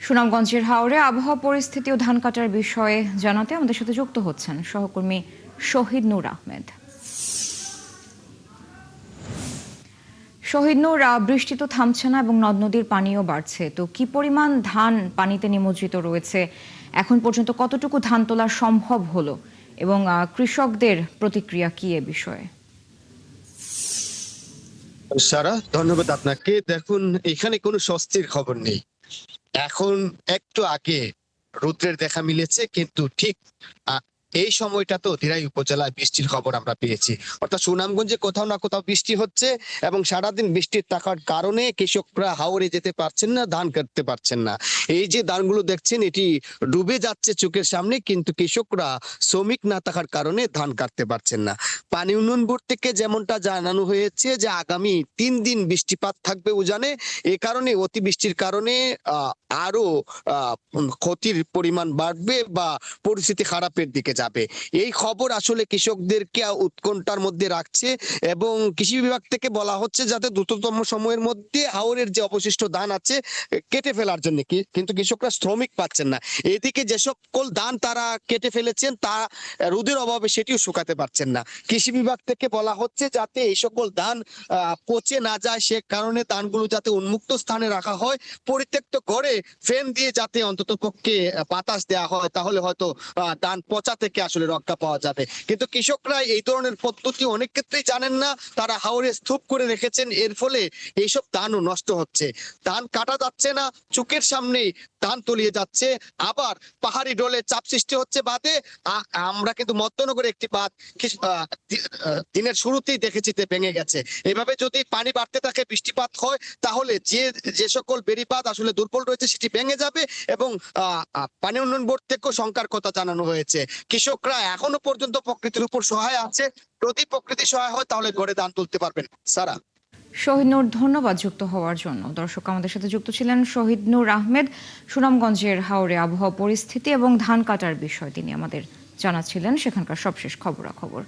সুনামগঞ্জের হাওরে আবহাওয়া পরিস্থিতি ও ধান কাটার বিষয়ে জানাতে আমাদের সাথে যুক্ত হচ্ছেন সহকর্মী শহীদ নূর আহমেদ। শহীদ নূর, বৃষ্টি তো থামছে না এবং নদ নদীর পানিও বাড়ছে, তো কি পরিমাণ ধান পানিতে নিমজ্জিত রয়েছে, এখন পর্যন্ত কতটুকু ধান তোলা সম্ভব হলো এবং কৃষকদের প্রতিক্রিয়া কি এ বিষয়ে? সারা, ধন্যবাদ আপনাকে। দেখুন, এখানে কোনো স্বস্তির খবর নেই। এখন একটু আগে রৌদ্রের দেখা মিলেছে, কিন্তু ঠিক এই সময়টা তো দিরাই উপজেলায় বৃষ্টির খবর আমরা পেয়েছি। অর্থাৎ সুনামগঞ্জে কোথাও না কোথাও বৃষ্টি হচ্ছে এবং সারাদিন বৃষ্টির থাকার কারণে কৃষকরা হাওরে যেতে পারছেন না, ধান কাটতে পারছেন না। এই যে ধানগুলো দেখছেন, এটি ডুবে যাচ্ছে চোখের সামনে, কিন্তু কৃষকরা শ্রমিক না থাকার কারণে ধান কাটতে পারছেন না। পানি উন্নয়ন বোর্ড থেকে যেমনটা জানানো হয়েছে যে আগামী 3 দিন বৃষ্টিপাত থাকবে উজানে। এ কারণে অতিবৃষ্টির কারণে আরো ক্ষতির পরিমাণ বাড়বে বা পরিস্থিতি খারাপের দিকে যাবে। এই খবর আসলে কৃষকদেরকে উৎকণ্ঠার মধ্যে রাখছে এবং কৃষি বিভাগ থেকে বলা হচ্ছে যাতে দ্রুততম সময়ের মধ্যে হাওরের যে অবশিষ্ট ধান আছে কেটে ফেলার জন্য, কিন্তু কৃষকরা শ্রমিক পাচ্ছেন না। এদিকে যে সকল ধান তারা কেটে ফেলেছেন তা রোদের অভাবে সেটিও শুকাতে পারছেন না। কৃষি বিভাগ থেকে বলা হচ্ছে যাতে এই সকল ধান পচে না যায়, সে কারণে ধানগুলো যাতে উন্মুক্ত স্থানে রাখা হয়, পরিত্যক্ত ঘরে ফ্যান দিয়ে যাতে অন্তত পক্ষে বাতাস দেওয়া হয়, তাহলে হয়তো ধান পচা থেকে আসলে রক্ষা পাওয়া যাবে। কিন্তু কৃষকরা এই ধরনের পদ্ধতি অনেক ক্ষেত্রেই জানেন না, তারা হাওরে স্তূপ করে রেখেছেন। এর ফলে এইসব ধানও নষ্ট হচ্ছে, ধান কাটা যাচ্ছে না, চোখের সামনেই ধান তলিয়ে যাচ্ছে। আবার পাহাড়ি ঢলে চাপ সৃষ্টি হচ্ছে বাঁধে। আমরা কিন্তু মধ্যনগরে একটি বাঁধ দিনের শুরুতেই দেখেছি ভেঙে গেছে। এভাবে যদি পানি বাড়তে থাকে, বৃষ্টিপাত হয়, তাহলে যে সকল বেড়িবাঁধ আসলে দুর্বল রয়েছে সেটি ভেঙে যাবে এবং পানি উন্নয়ন বোর্ড থেকেও শঙ্কার কথা জানানো হয়েছে। কৃষকরা এখনো পর্যন্ত প্রকৃতির উপর সহায় আছে, যদি প্রকৃতি সহায় হয় তাহলে গড়ে ধান তুলতে পারবেন। সারা। শহীদ নূর, ধন্যবাদ যুক্ত হওয়ার জন্য। দর্শক, আমাদের সাথে যুক্ত ছিলেন শহীদ নূর আহমেদ। সুনামগঞ্জের হাওরে আবহাওয়া পরিস্থিতি এবং ধান কাটার বিষয় তিনি আমাদের জানাচ্ছিলেন, সেখানকার সবশেষ খবরাখবর।